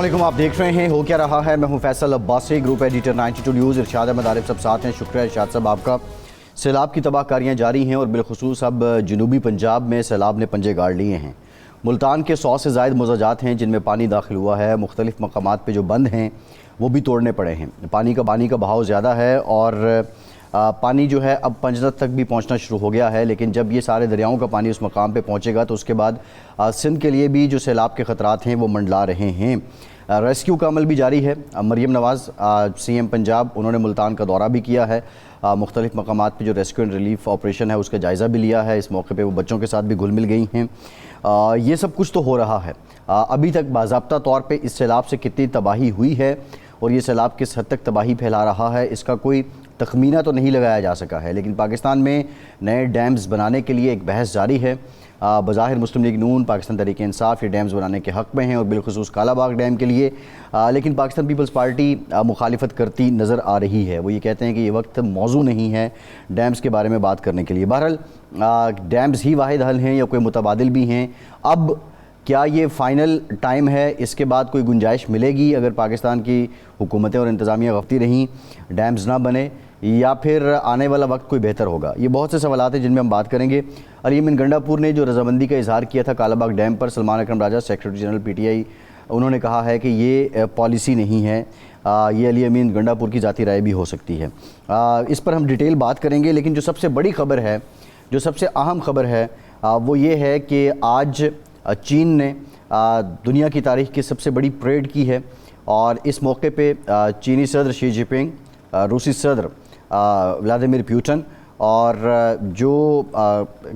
علیکم، آپ دیکھ رہے ہیں ہو کیا رہا ہے۔ میں ہوں Faisal Abbasi, group editor 92 news. Irshad Ahmed Arif صاحب ساتھ ہیں۔ شکریہ ارشاد صاحب آپ کا۔ سیلاب کی تباہ کاریاں جاری ہیں اور بالخصوص اب جنوبی پنجاب میں سیلاب نے پنجے گاڑ لیے ہیں۔ ملتان کے 100 سے زائد مزاجات ہیں جن میں پانی داخل ہوا ہے۔ مختلف مقامات پہ جو بند ہیں وہ بھی توڑنے پڑے ہیں۔ پانی کا بہاؤ زیادہ ہے اور پانی جو ہے اب پنجنت تک بھی پہنچنا شروع ہو گیا ہے، لیکن جب یہ سارے دریاؤں کا پانی اس مقام پہ پہنچے گا تو اس کے بعد سندھ کے لیے بھی جو سیلاب کے خطرات ہیں وہ منڈلا رہے ہیں۔ ریسکیو کا عمل بھی جاری ہے۔ مریم نواز سی ایم پنجاب، انہوں نے ملتان کا دورہ بھی کیا ہے۔ مختلف مقامات پہ جو ریسکیو اینڈ ریلیف آپریشن ہے اس کا جائزہ بھی لیا ہے۔ اس موقع پہ وہ بچوں کے ساتھ بھی گھل مل گئی ہیں۔ یہ سب کچھ تو ہو رہا ہے۔ ابھی تک باضابطہ طور پہ اس سیلاب سے کتنی تباہی ہوئی ہے اور یہ سیلاب کس حد تک تباہی پھیلا رہا ہے اس کا کوئی تخمینہ تو نہیں لگایا جا سکا ہے، لیکن پاکستان میں نئے ڈیمز بنانے کے لیے ایک بحث جاری ہے۔ بظاہر مسلم لیگ نون، پاکستان تحریک انصاف یہ ڈیمز بنانے کے حق میں ہیں اور بالخصوص کالا باغ ڈیم کے لیے، لیکن پاکستان پیپلز پارٹی مخالفت کرتی نظر آ رہی ہے۔ وہ یہ کہتے ہیں کہ یہ وقت موزوں نہیں ہے ڈیمز کے بارے میں بات کرنے کے لیے۔ بہرحال ڈیمز ہی واحد حل ہیں یا کوئی متبادل بھی ہیں؟ اب کیا یہ فائنل ٹائم ہے؟ اس کے بعد کوئی گنجائش ملے گی اگر پاکستان کی حکومتیں اور انتظامیہ غفتی رہیں، ڈیمز نہ بنے، یا پھر آنے والا وقت کوئی بہتر ہوگا؟ یہ بہت سے سوالات ہیں جن میں ہم بات کریں گے۔ علی امین گنڈا پور نے جو رضامندی کا اظہار کیا تھا کالا باغ ڈیم پر، Salman Akram Raja secretary general P T I, انہوں نے کہا ہے کہ یہ پالیسی نہیں ہے، یہ علی امین گنڈا پور کی ذاتی رائے بھی ہو سکتی ہے۔ اس پر ہم ڈیٹیل بات کریں گے، لیکن جو سب سے بڑی خبر ہے، جو سب سے اہم خبر ہے وہ یہ ہے کہ آج چین نے دنیا کی تاریخ کی سب سے بڑی پریڈ کی ہے اور اس موقع پہ چینی صدر شی جن پنگ، روسی صدر ولادیمیر پوٹن اور جو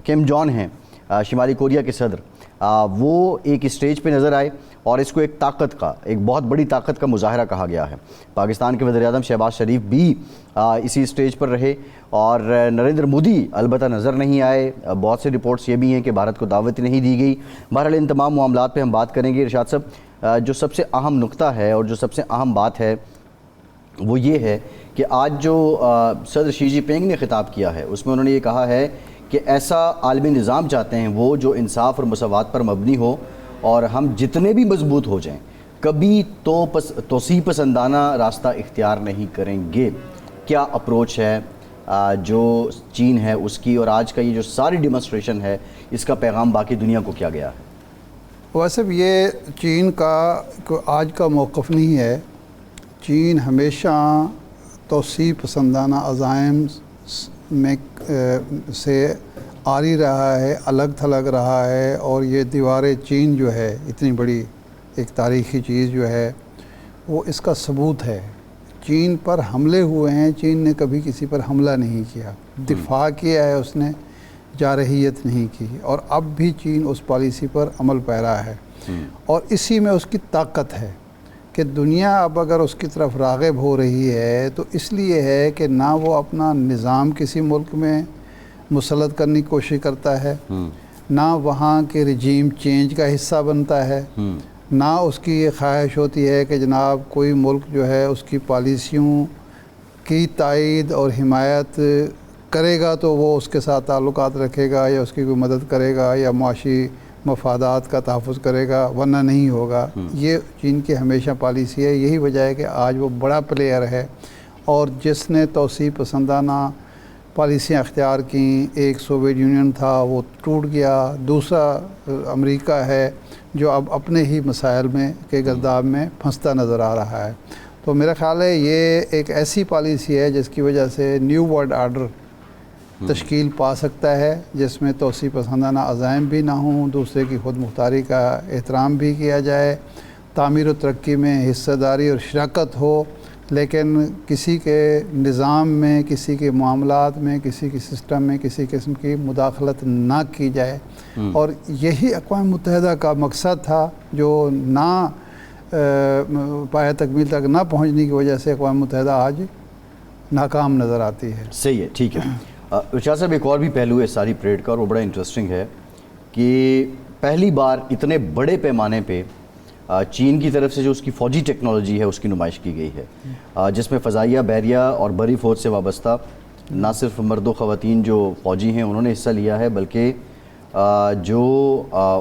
کیم جون ہیں شمالی کوریا کے صدر، وہ ایک اسٹیج پہ نظر آئے اور اس کو ایک بہت بڑی طاقت کا مظاہرہ کہا گیا ہے۔ پاکستان کے وزیر اعظم شہباز شریف بھی اسی اسٹیج پر رہے اور نریندر مودی البتہ نظر نہیں آئے۔ بہت سے رپورٹس یہ بھی ہیں کہ بھارت کو دعوت نہیں دی گئی۔ بہرحال ان تمام معاملات پہ ہم بات کریں گے۔ ارشاد صاحب، جو سب سے اہم نقطہ ہے اور جو سب سے اہم بات ہے وہ یہ ہے کہ آج جو صدر شی جن پنگ نے خطاب کیا ہے اس میں انہوں نے یہ کہا ہے کہ ایسا عالمی نظام چاہتے ہیں وہ جو انصاف اور مساوات پر مبنی ہو، اور ہم جتنے بھی مضبوط ہو جائیں کبھی توسیع پسندانہ راستہ اختیار نہیں کریں گے۔ کیا اپروچ ہے جو چین ہے اس کی، اور آج کا یہ جو ساری ڈیمونسٹریشن ہے اس کا پیغام باقی دنیا کو کیا گیا ہے؟ ویسے یہ چین کا آج کا موقف نہیں ہے۔ چین ہمیشہ توسیع پسندانہ عزائم میں سے آری رہا ہے، الگ تھلگ رہا ہے، اور یہ دیوار چین جو ہے اتنی بڑی ایک تاریخی چیز جو ہے وہ اس کا ثبوت ہے۔ چین پر حملے ہوئے ہیں، چین نے کبھی کسی پر حملہ نہیں کیا، دفاع کیا ہے اس نے، جارحیت نہیں کی، اور اب بھی چین اس پالیسی پر عمل پیرا ہے، اور اسی میں اس کی طاقت ہے کہ دنیا اب اگر اس کی طرف راغب ہو رہی ہے تو اس لیے ہے کہ نہ وہ اپنا نظام کسی ملک میں مسلط کرنے کی کوشش کرتا ہے، نہ وہاں کے رجیم چینج کا حصہ بنتا ہے، نہ اس کی یہ خواہش ہوتی ہے کہ جناب کوئی ملک جو ہے اس کی پالیسیوں کی تائید اور حمایت کرے گا تو وہ اس کے ساتھ تعلقات رکھے گا یا اس کی کوئی مدد کرے گا یا معاشی مفادات کا تحفظ کرے گا، ورنہ نہیں ہوگا۔ یہ چین کی ہمیشہ پالیسی ہے۔ یہی وجہ ہے کہ آج وہ بڑا پلیئر ہے، اور جس نے توسیع پسندانہ پالیسیاں اختیار کیں، ایک سوویت یونین تھا وہ ٹوٹ گیا، دوسرا امریکہ ہے جو اب اپنے ہی مسائل میں کے گرداب میں پھنستا نظر آ رہا ہے۔ تو میرا خیال ہے یہ ایک ایسی پالیسی ہے جس کی وجہ سے نیو ورلڈ آرڈر تشکیل پا سکتا ہے، جس میں توسیع پسندانہ عزائم بھی نہ ہوں، دوسرے کی خود مختاری کا احترام بھی کیا جائے، تعمیر و ترقی میں حصہ داری اور شراکت ہو، لیکن کسی کے نظام میں، کسی کے معاملات میں، کسی کے سسٹم میں کسی قسم کی مداخلت نہ کی جائے۔ اور یہی اقوام متحدہ کا مقصد تھا جو نہ پایہ تکمیل تک نہ پہنچنے کی وجہ سے اقوام متحدہ آج ناکام نظر آتی ہے۔ صحیح ہے، ٹھیک ہے۔ ارشاد صاحب، ایک اور بھی پہلو ہے ساری پریڈ کا اور وہ بڑا انٹرسٹنگ ہے کہ پہلی بار اتنے بڑے پیمانے پہ چین کی طرف سے جو اس کی فوجی ٹیکنالوجی ہے اس کی نمائش کی گئی ہے، جس میں فضائیہ، بحریہ اور بری فوج سے وابستہ نہ صرف مرد و خواتین جو فوجی ہیں انہوں نے حصہ لیا ہے، بلکہ جو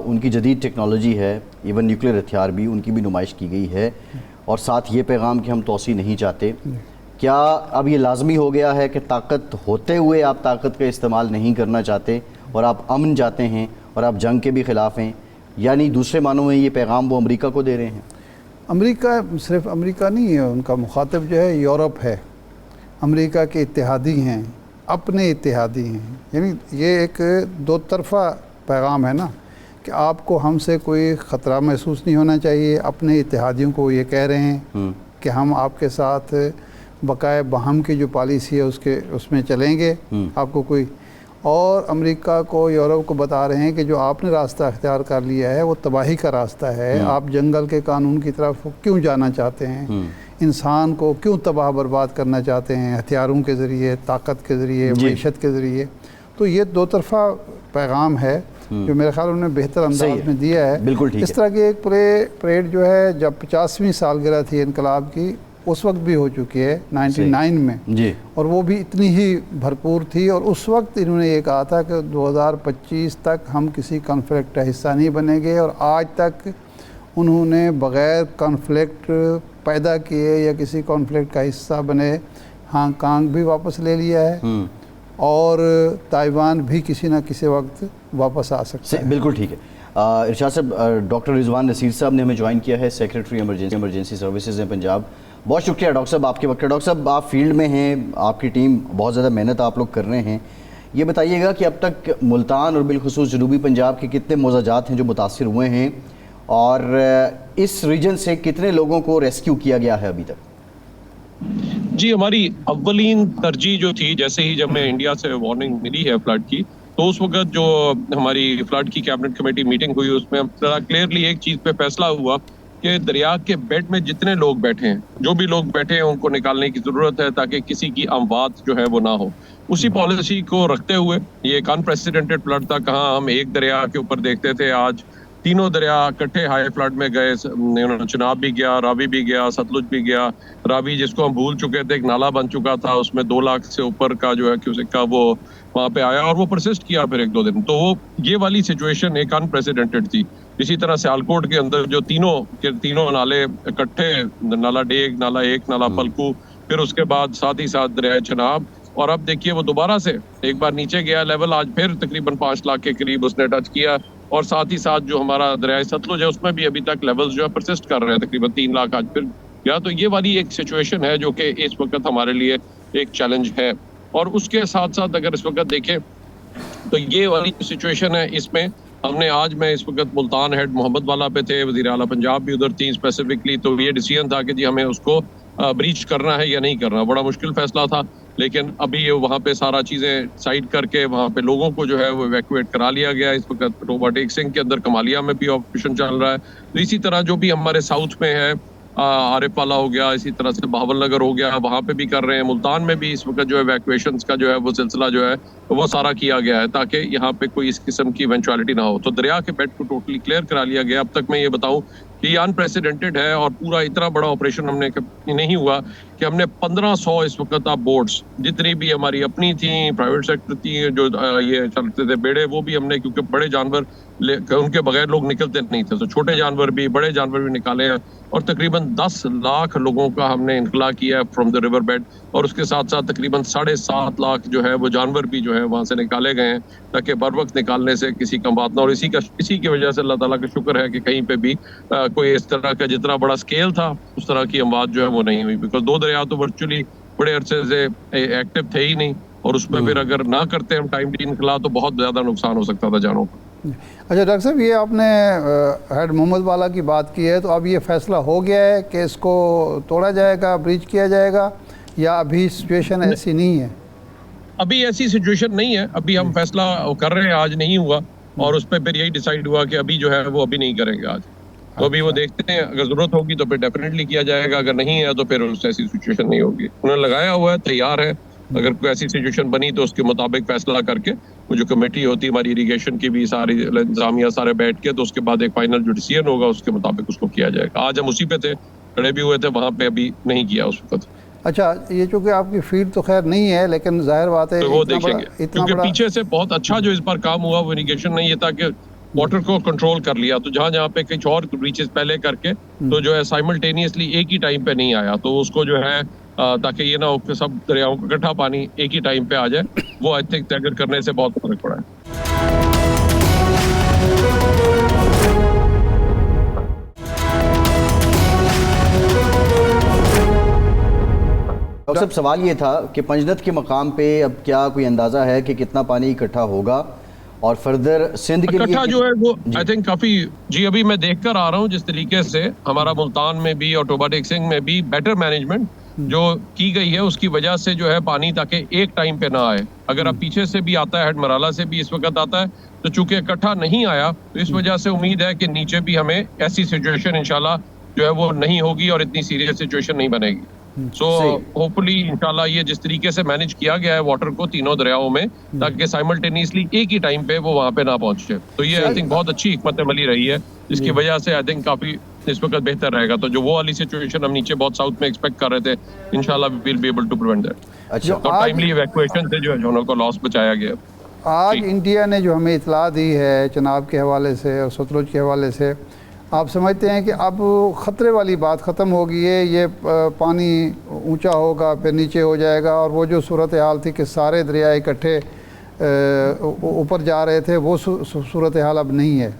ان کی جدید ٹیکنالوجی ہے، ایون نیوکلیر ہتھیار بھی، ان کی بھی نمائش کی گئی ہے، اور ساتھ یہ پیغام کہ ہم توسیع نہیں چاہتے. کیا اب یہ لازمی ہو گیا ہے کہ طاقت ہوتے ہوئے آپ طاقت کا استعمال نہیں کرنا چاہتے اور آپ امن چاہتے ہیں اور آپ جنگ کے بھی خلاف ہیں؟ یعنی دوسرے معنوں میں یہ پیغام وہ امریکہ کو دے رہے ہیں؟ امریکہ صرف امریکہ نہیں ہے، ان کا مخاطب جو ہے یورپ ہے، امریکہ کے اتحادی ہیں، اپنے اتحادی ہیں. یعنی یہ ایک دو طرفہ پیغام ہے نا، کہ آپ کو ہم سے کوئی خطرہ محسوس نہیں ہونا چاہیے. اپنے اتحادیوں کو یہ کہہ رہے ہیں کہ ہم آپ کے ساتھ بقائے باہم کی جو پالیسی ہے اس میں چلیں گے، آپ کو کوئی. اور امریکہ کو، یورپ کو بتا رہے ہیں کہ جو آپ نے راستہ اختیار کر لیا ہے وہ تباہی کا راستہ ہے. آپ جنگل کے قانون کی طرف کیوں جانا چاہتے ہیں؟ انسان کو کیوں تباہ برباد کرنا چاہتے ہیں ہتھیاروں کے ذریعے، طاقت کے ذریعے، معیشت کے ذریعے؟ تو یہ دو طرفہ پیغام ہے جو میرے خیال انہوں نے بہتر انداز میں دیا ہے. بالکل ٹھیک ہے. اس طرح کی ایک پریڈ جو ہے جب 50ویں سالگرہ تھی انقلاب کی، اس وقت بھی ہو چکی ہے 99 میں جی، اور وہ بھی اتنی ہی بھرپور تھی. اور اس وقت انہوں نے یہ کہا تھا کہ 2025 تک ہم کسی کانفلکٹ کا حصہ نہیں بنیں گے، اور آج تک انہوں نے بغیر کانفلکٹ پیدا کیے یا کسی کانفلکٹ کا حصہ بنے ہانگ کانگ بھی واپس لے لیا ہے، اور تائیوان بھی کسی نہ کسی وقت واپس آ سکتا ہے. بالکل ٹھیک ہے. ارشاد صاحب، ڈاکٹر رضوان نصیر صاحب نے ہمیں جوائن کیا ہے، سیکریٹری ایمرجنسی سروسز ہیں پنجاب. بہت شکریہ ڈاکٹر صاحب آپ کے وقت. ڈاکٹر صاحب آپ فیلڈ میں ہیں، آپ کی ٹیم بہت زیادہ محنت آپ لوگ کر رہے ہیں. یہ بتائیے گا کہ اب تک ملتان اور بالخصوص جنوبی پنجاب کے کتنے موضوعات ہیں جو متاثر ہوئے ہیں، اور اس ریجن سے کتنے لوگوں کو ریسکیو کیا گیا ہے ابھی تک؟ جی، ہماری اولین ترجیح جو تھی، جیسے ہی جب میں انڈیا سے وارننگ ملی ہے فلڈ کی، تو اس وقت جو ہماری فلڈ کی کیبنٹ کمیٹی میٹنگ ہوئی، اس میں کلیئرلی ایک چیز پہ فیصلہ ہوا کہ دریا کے بیڈ میں جتنے لوگ بیٹھے ہیں، جو بھی لوگ بیٹھے ہیں، ان کو نکالنے کی ضرورت ہے تاکہ کسی کی اموات جو ہے وہ نہ ہو. اسی پالیسی کو رکھتے ہوئے یہ ایک انپریسیڈنٹڈ فلڈ تھا. کہاں ہم ایک دریا کے اوپر دیکھتے تھے، آج تینوں دریا اکٹھے ہائی فلڈ میں گئے. چناب بھی گیا، راوی بھی گیا، ستلج بھی گیا. راوی جس کو ہم بھول چکے تھے، ایک نالا بن چکا تھا، اس میں 2 لاکھ سے اوپر کا جو ہے کیوسک کا وہ وہاں پہ آیا، اور وہ پرسسٹ کیا پھر 1-2 دن. تو وہ یہ والی سچویشن ایک انپریسیڈنٹڈ تھی. اسی طرح سیالکوٹ کے اندر جو تینوں نالے اکٹھے، نالا ڈیگ، نالا 1، نالا پلکو، پھر اس کے بعد ساتھ ہی ساتھ دریائے چناب. اور اب دیکھیے وہ دوبارہ سے ایک بار نیچے گیا لیول، آج پھر تقریباً 5 لاکھ کے قریب اس نے ٹچ کیا. اور ساتھ ہی ساتھ جو ہمارا دریائے ستلج ہے، اس میں بھی ابھی تک لیولز جو ہے پرسسٹ کر رہے ہیں، تقریباً 3 لاکھ آج پھر گیا. تو یہ والی ایک سچویشن ہے جو کہ اس وقت ہمارے لیے ایک چیلنج ہے. اور اس کے ساتھ ساتھ اگر اس وقت دیکھیں تو یہ والی سچویشن ہے، اس میں ہم نے میں اس وقت ملتان ہیڈ محمد والا پہ تھے، وزیر اعلیٰ پنجاب بھی ادھر تھی اسپیسیفکلی. تو یہ ڈیسیژن تھا کہ جی ہمیں اس کو بریچ کرنا ہے یا نہیں کرنا. بڑا مشکل فیصلہ تھا، لیکن ابھی یہ وہاں پہ سارا چیزیں سائڈ کر کے وہاں پہ لوگوں کو جو ہے وہ ایویکویٹ کرا لیا گیا. اس وقت روبوٹک سنگھ کے اندر کمالیہ میں بھی آپریشن چل رہا ہے. تو اسی طرح جو بھی ہمارے ساؤتھ میں ہے، عارف والا ہو گیا، اسی طرح سے بہاول نگر ہو گیا، وہاں پہ بھی کر رہے ہیں. ملتان میں بھی اس وقت جو ایویکویشنز کا جو ہے وہ سلسلہ جو ہے وہ سارا کیا گیا ہے تاکہ یہاں پہ کوئی اس قسم کی ایونچوالٹی نہ ہو. تو دریا کے بیڈ کو ٹوٹلی کلیئر کرا لیا گیا. اب تک میں یہ بتاؤں کہ یہ انپریسیڈنٹڈ ہے، اور پورا اتنا بڑا آپریشن ہم نے نہیں ہوا کہ ہم نے 1500 اس وقت بوٹس جتنی بھی ہماری اپنی تھیں، پرائیویٹ سیکٹر تھی، جو یہ چلتے تھے بیڑے، وہ بھی ہم نے، کیونکہ بڑے جانور ان کے بغیر لوگ نکلتے نہیں تھے، تو چھوٹے جانور بھی، بڑے جانور بھی نکالے ہیں. اور تقریباً 10 لاکھ لوگوں کا ہم نے انخلا کیا ہے فرام دا ریور بیڈ. اور اس کے ساتھ ساتھ تقریباً 7.5 لاکھ جو ہے وہ جانور بھی جو ہے وہاں سے نکالے گئے ہیں تاکہ بر وقت نکالنے سے کسی کا بات نہ. اور اسی کی وجہ سے اللہ تعالیٰ کا شکر ہے کہ کہیں پہ بھی کوئی اس طرح کا جتنا بڑا سکیل تھا اس طرح کی اموات جو ہے وہ نہیں ہوئی. بیکاز 2 دریا تو ورچولی بڑے عرصے سے ایکٹیو تھے ہی نہیں، اور اس پہ پھر اگر نہ کرتے ہم ٹائملی انخلا تو بہت زیادہ نقصان ہو سکتا تھا جانوں کا. اچھا ڈاکٹر صاحب، یہ آپ نے ہیڈ محمد والا کی بات کی ہے، تو اب یہ فیصلہ ہو گیا ہے کہ اس کو توڑا جائے گا، بریچ کیا جائے گا، یا ابھی سچویشن ایسی نہیں ہے؟ ابھی ایسی سچویشن نہیں ہے. ابھی ہم فیصلہ کر رہے ہیں، آج نہیں ہوا، اور اس پہ پھر یہی ڈیسائیڈ ہوا کہ ابھی جو ہے وہ ابھی نہیں کریں گے آج. تو ابھی وہ دیکھتے ہیں، اگر ضرورت ہوگی تو پھر ڈیفینیٹلی کیا جائے گا، اگر نہیں ہے تو پھر ایسی سچویشن نہیں ہوگی. انہوں نے لگایا ہوا ہے، تیار ہے، اگر کوئی ایسی سچویشن بنی تو اس کے مطابق فیصلہ کر کے وہ جو کمیٹی ہوتی ہے ہماری اریگیشن کی بھی، ساری انتظامیہ سارے بیٹھ کے، تو اس کے بعد ایک فائنل جو ڈیسیژن ہوگا اس کے مطابق اس کو کیا جائے گا. آج ہم اسی پہ تھے، کھڑے بھی ہوئے تھے وہاں پہ، ابھی نہیں کیا اس وقت. اچھا یہ چونکہ آپ کی فیلڈ تو خیر نہیں ہے لیکن ظاہر بات ہے تو وہ دیکھیں گے کیونکہ بڑا پیچھے سے بہت اچھا جو اس بار کام ہوا وہ اریگیشن نے یہ تھا کہ واٹر کو کنٹرول کر لیا, تو جہاں جہاں پہ کچھ اور ریچز پہلے کر کے تو جو ہے سائملٹینیسلی ایک ہی ٹائم پہ نہیں آیا, تو اس کو جو ہے تاکہ یہ نہ ہو کہ سب دریاؤں کا اکٹھا پانی ایک ہی ٹائم پہ آ جائے, وہ آئی تھنک طے کرنے سے بہت فرق پڑا ہے. ڈاکٹر صاحب سوال یہ تھا کہ پنجنت کے مقام پہ اب کیا کوئی اندازہ ہے کہ کتنا پانی اکٹھا ہوگا اور فردر سندھ کے لیے اکٹھا جو ہے وہ آئی تھنک کافی, جی ابھی میں دیکھ کر آ رہا ہوں جس طریقے سے ہمارا ملتان میں بھی اور ٹوبا ٹیک سنگھ میں بھی بیٹر مینجمنٹ جو کی گئی ہے اس کی وجہ سے جو ہے پانی تاکہ ایک ٹائم پہ نہ آئے. اگر اب پیچھے سے بھی آتا ہے, ہیڈ مرالہ سے بھی اس وقت آتا ہے, تو چونکہ اکٹھا نہیں آیا تو اس وجہ سے امید ہے کہ نیچے بھی ہمیں ایسی سچویشن انشاءاللہ جو ہے وہ نہیں ہوگی اور اتنی سیریس سچویشن نہیں بنے گی. سو ہوپفلی انشاءاللہ یہ جس طریقے سے مینج کیا گیا ہے واٹر کو تینوں دریاؤں میں تاکہ سائملٹینیسلی ایک ہی ٹائم پہ وہ وہاں پہ نہ پہنچے, تو یہ آئی تھنک بہت اچھی حکمت عملی رہی ہے جس کی وجہ سے آئی تھنک کافی اس وقت بہتر رہے گا. تو جو وہ والی سچویشن ہم نیچے بہت ساؤتھ میں ایکسپیکٹ کر رہے تھے انشاءاللہ we will be able to prevent that. اچھا اور ٹائملی ایویکویشن سے جو ہے جنوں کو لاس بچایا گیا. آج انڈیا نے جو ہمیں اطلاع دی ہے چناب کے حوالے سے اور ستلج کے حوالے سے, آپ سمجھتے ہیں کہ اب خطرے والی بات ختم ہو گئی ہے, یہ پانی اونچا ہوگا پھر نیچے ہو جائے گا, اور وہ جو صورتحال تھی کہ سارے دریا اکٹھے اوپر جا رہے تھے وہ صورتحال اب نہیں ہے؟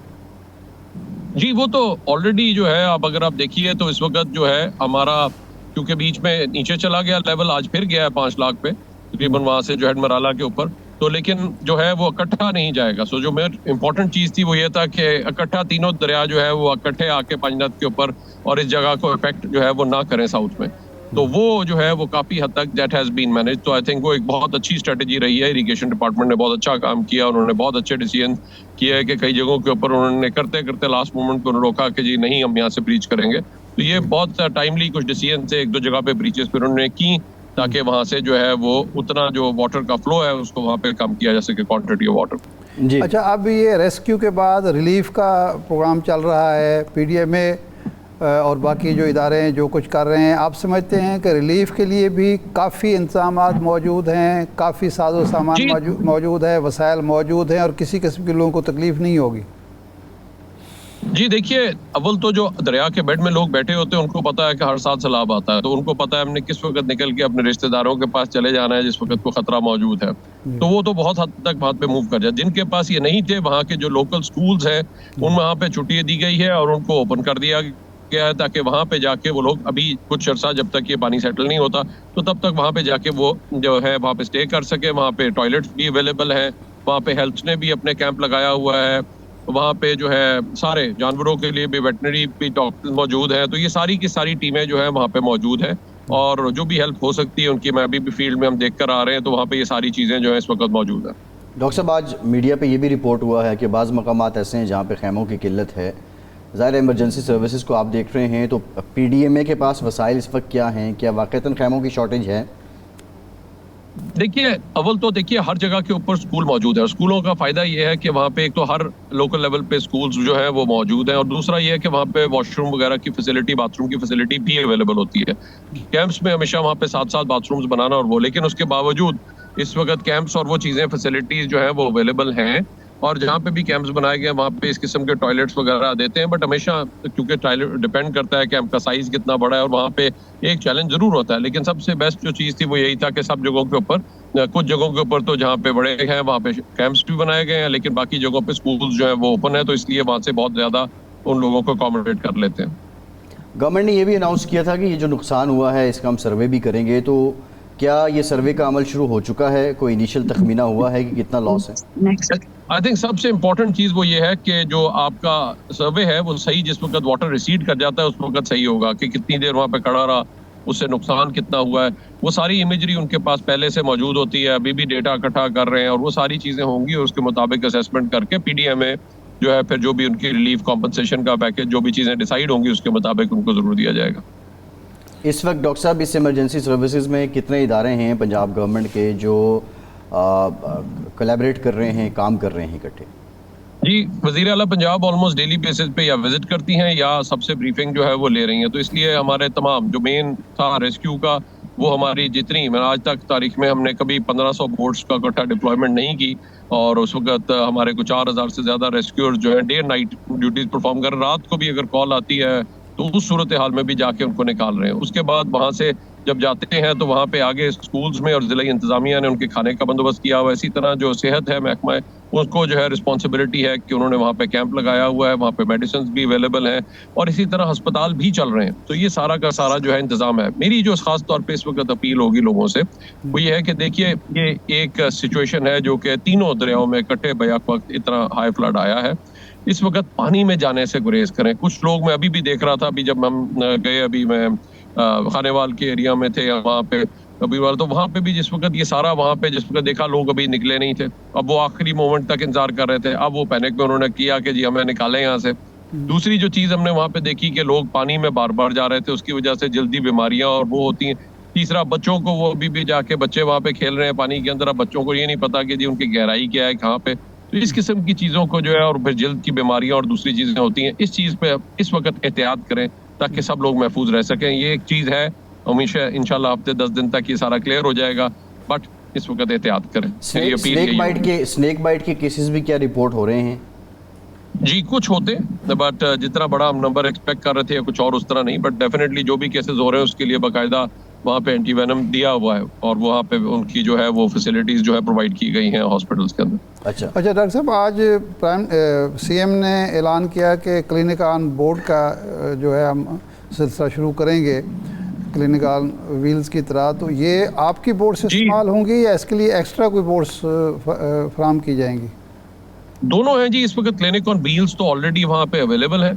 جی وہ تو آلریڈی جو ہے اب اگر آپ دیکھیے تو اس وقت جو ہے ہمارا کیونکہ بیچ میں نیچے چلا گیا لیول, آج پھر گیا ہے 5 لاکھ پہ تقریباً وہاں سے جو ہیڈ مرالہ کے اوپر, تو لیکن جو ہے وہ اکٹھا نہیں جائے گا. سو جو میرا امپورٹنٹ چیز تھی وہ یہ تھا کہ اکٹھا تینوں دریا جو ہے وہ اکٹھے آ کے پنجنت کے اوپر اور اس جگہ کو افیکٹ جو ہے وہ نہ کریں ساؤتھ میں, تو وہ جو ہے وہ کافی حد تک دیٹ ہیز بین مینج. تو آئی تھنک وہ ایک بہت اچھی اسٹریٹجی رہی ہے, اریگیشن ڈپارٹمنٹ نے بہت اچھا کام کیا, انہوں نے بہت اچھے ڈیسیژن کیا ہے کہ کئی جگہوں کے اوپر انہوں نے کرتے کرتے لاسٹ مومنٹ کو روکا کہ جی نہیں ہم یہاں سے بریچ کریں گے. تو یہ بہت ٹائملی کچھ ڈیسیژن سے 1-2 جگہ پہ بریچز پھر انہوں نے کی تاکہ وہاں سے جو ہے وہ اتنا جو واٹر کا فلو ہے اس کو وہاں پہ کم کیا جا سکے, کوانٹٹی آف واٹر. جی اچھا اب یہ ریسکیو کے بعد ریلیف کا پروگرام چل رہا ہے, پی ڈی ایم اے اور باقی جو ادارے ہیں جو کچھ کر رہے ہیں, آپ سمجھتے ہیں کہ ریلیف کے لیے بھی کافی انتظامات موجود ہیں, کافی ساز و سامان موجود ہے, وسائل موجود ہیں اور کسی قسم کے لوگوں کو تکلیف نہیں ہوگی؟ جی دیکھیے اول تو جو دریا کے بیڈ میں لوگ بیٹھے ہوتے ہیں ان کو پتا ہے کہ ہر سال سیلاب آتا ہے, تو ان کو پتا ہے ہم نے کس وقت نکل کے اپنے رشتہ داروں کے پاس چلے جانا ہے جس وقت کو خطرہ موجود ہے, تو وہ تو بہت حد تک وہاں پہ موو کر جائے. جن کے پاس یہ نہیں تھے وہاں کے جو لوکل سکولز ہیں ان وہاں پہ چھٹی دی گئی ہے اور ان کو اوپن کر دیا گیا ہے تاکہ وہاں پہ جا کے وہ لوگ ابھی کچھ عرصہ جب تک یہ پانی سیٹل نہیں ہوتا تو تب تک وہاں پہ جا کے وہ جو ہے وہاں پہ اسٹے کر سکے. وہاں پہ ٹوائلٹس بھی اویلیبل ہیں, وہاں پہ ہیلتھ نے بھی اپنے کیمپ لگایا ہوا ہے, وہاں پہ جو ہے سارے جانوروں کے لیے بھی ویٹنری بھی ڈاکٹر موجود ہیں, تو یہ ساری کی ساری ٹیمیں جو ہیں وہاں پہ موجود ہیں اور جو بھی ہیلپ ہو سکتی ہے ان کی, میں ابھی بھی فیلڈ میں ہم دیکھ کر آ رہے ہیں تو وہاں پہ یہ ساری چیزیں جو ہیں اس وقت موجود ہیں. ڈاکٹر صاحب آج میڈیا پہ یہ بھی رپورٹ ہوا ہے کہ بعض مقامات ایسے ہیں جہاں پہ خیموں کی قلت ہے, ظاہر ایمرجنسی سروسز کو آپ دیکھ رہے ہیں, تو پی ڈی ایم اے کے پاس وسائل اس وقت کیا ہیں, کیا واقعتاً خیموں کی شارٹیج ہے؟ دیکھیے اول تو دیکھیے ہر جگہ کے اوپر سکول موجود ہے, اور سکولوں کا فائدہ یہ ہے کہ وہاں پہ ایک تو ہر لوکل لیول پہ سکولز جو ہے وہ موجود ہیں, اور دوسرا یہ ہے کہ وہاں پہ واش روم وغیرہ کی فیسلٹی, باتھ روم کی فیسلٹی بھی اویلیبل ہوتی ہے. کیمپس میں ہمیشہ وہاں پہ 7 باتھ رومز بنانا اور وہ, لیکن اس کے باوجود اس وقت کیمپس اور وہ چیزیں فیسلٹیز جو ہیں وہ اویلیبل ہیں, اور جہاں پہ بھی کیمپس بنائے گئے وہاں پہ اس قسم کے ٹوائلٹس وغیرہ دیتے ہیں. بٹ ہمیشہ کیونکہ ٹوائلٹ ڈیپینڈ کرتا ہے کیمپ کا سائز کتنا بڑا ہے اور وہاں پہ ایک چیلنج ضرور ہوتا ہے, لیکن سب سے بیسٹ جو چیز تھی وہ یہی تھا کہ سب جگہوں کے اوپر, کچھ جگہوں کے اوپر تو جہاں پہ بڑے ہیں وہاں پہ کیمپس بھی بنائے گئے ہیں, لیکن باقی جگہوں پہ سکولز جو ہیں وہ اوپن ہے, تو اس لیے وہاں سے بہت زیادہ ان لوگوں کو اکاموڈیٹ کر لیتے ہیں. گورنمنٹ نے یہ بھی اناؤنس کیا تھا کہ یہ جو نقصان ہوا ہے اس کا ہم سروے بھی کریں گے, تو کیا یہ سروے کا عمل شروع ہو چکا ہے؟ کوئی انیشل تخمینہ ہوا ہے کہ کتنا لاس ہے؟ آئی تھنک سب سے امپورٹنٹ چیز وہ یہ ہے کہ جو آپ کا سروے ہے وہ صحیح, جس وقت واٹر ریسیڈ کر جاتا ہے اس وقت صحیح ہوگا کہ کتنی دیر وہاں پہ کھڑا رہا, اس سے نقصان کتنا ہوا ہے, وہ ساری امیجری ان کے پاس پہلے سے موجود ہوتی ہے. ابھی بھی ڈیٹا اکٹھا کر رہے ہیں اور وہ ساری چیزیں ہوں گی, اور اس کے مطابق اسیسمنٹ کر کے پی ڈی ایم اے جو ہے پھر جو بھی ان کی ریلیف کمپنسیشن کا پیکج جو بھی چیزیں ڈیسائیڈ ہوں گی اس کے مطابق ان کو ضرور دیا جائے گا. اس وقت ڈاکٹر صاحب اس ایمرجنسی سروسز میں کتنے ادارے ہیں پنجاب گورنمنٹ کے جو کولیبریٹ کر رہے ہیں, کام کر رہے ہیں اکٹھے؟ جی وزیر اعلیٰ پنجاب آلموسٹ ڈیلی بیسس پہ یا وزٹ کرتی ہیں یا سب سے بریفنگ جو ہے وہ لے رہی ہیں, تو اس لیے ہمارے تمام جو مین تھا ریسکیو کا وہ ہماری جتنی میں آج تک تاریخ میں ہم نے کبھی 1500 بوٹس کا اکٹھا ڈپلائمنٹ نہیں کی, اور اس وقت ہمارے کو 4000 سے زیادہ ریسکیور جو ہے ڈے نائٹ ڈیوٹیز پرفارم کر رہے ہیں. رات کو بھی اگر کال آتی ہے تو اس صورتحال میں بھی جا کے ان کو نکال رہے ہیں. اس کے بعد وہاں سے جب جاتے ہیں تو وہاں پہ آگے اسکولز میں اور ضلعی انتظامیہ نے ان کے کھانے کا بندوبست کیا ہوا ہے. اسی طرح جو صحت ہے محکمہ ہے اس کو جو ہے رسپانسبلٹی ہے کہ انہوں نے وہاں پہ کیمپ لگایا ہوا ہے, وہاں پہ میڈیسنز بھی اویلیبل ہیں, اور اسی طرح ہسپتال بھی چل رہے ہیں. تو یہ سارا کا سارا جو ہے انتظام ہے. میری جو خاص طور پہ اس وقت اپیل ہوگی لوگوں سے وہ یہ ہے کہ دیکھیے یہ ایک سچویشن ہے جو کہ تینوں دریاؤں میں اکٹھے بیک وقت اتنا ہائی فلڈ آیا ہے. اس وقت پانی میں جانے سے گریز کریں. کچھ لوگ میں ابھی بھی دیکھ رہا تھا, ابھی جب ہم گئے, ابھی میں خانے وال کے ایریا میں تھے وہاں پہ کبھی وال, تو وہاں پہ بھی جس وقت یہ سارا وہاں پہ جس وقت دیکھا لوگ ابھی نکلے نہیں تھے. اب وہ آخری مومنٹ تک انتظار کر رہے تھے. اب وہ پینک میں انہوں نے کیا کہ جی ہمیں نکالیں یہاں سے. دوسری جو چیز ہم نے وہاں پہ دیکھی کہ لوگ پانی میں بار بار جا رہے تھے, اس کی وجہ سے جلدی بیماریاں اور وہ ہوتی ہیں. تیسرا بچوں کو, وہ ابھی بھی جا کے بچے وہاں پہ کھیل رہے ہیں پانی کے اندر. اب بچوں کو یہ نہیں پتا کہ جی ان کی گہرائی کیا ہے کہاں پہ. تو اس قسم کی چیزوں کو جو ہے, اور پھر جلد کی بیماریاں اور دوسری چیزیں ہوتی ہیں, اس چیز پہ اس وقت احتیاط کریں تاکہ سب لوگ محفوظ رہ سکیں. یہ ایک چیز ہے, ہمیشہ انشاءاللہ ہفتے 10 دن تک یہ سارا کلیئر ہو جائے گا, بٹ اس وقت احتیاط کریں. سنیک بائٹ کے کیسز بھی کیا رپورٹ ہو رہے ہیں؟ جی کچھ ہوتے, بٹ جتنا بڑا ہم نمبر ایکسپیکٹ کر رہے تھے کچھ اور اس طرح نہیں. بٹ ڈیفینیٹلی جو بھی کیسز ہو رہے ہیں اس کے لیے باقاعدہ وہاں پہ اینٹی وینم دیا ہوا ہے, اور وہاں پہ ان کی جو ہے وہ فیسلٹیز جو ہے پرووائڈ کی گئی ہیں ہاسپٹلس کے اندر. اچھا ڈاکٹر صاحب, آج سی ایم نے اعلان کیا کہ کلینک آن بورڈ کا جو ہے ہم سلسلہ شروع کریں گے, کلینک آن ویلز کی طرح. تو یہ آپ کی بورڈ سے استعمال ہوں گی یا اس کے لیے ایکسٹرا کوئی بورڈس فراہم کی جائیں گی؟ دونوں ہیں جی. اس وقت کلینک آن ویلز تو آلریڈی وہاں پہ اویلیبل ہے.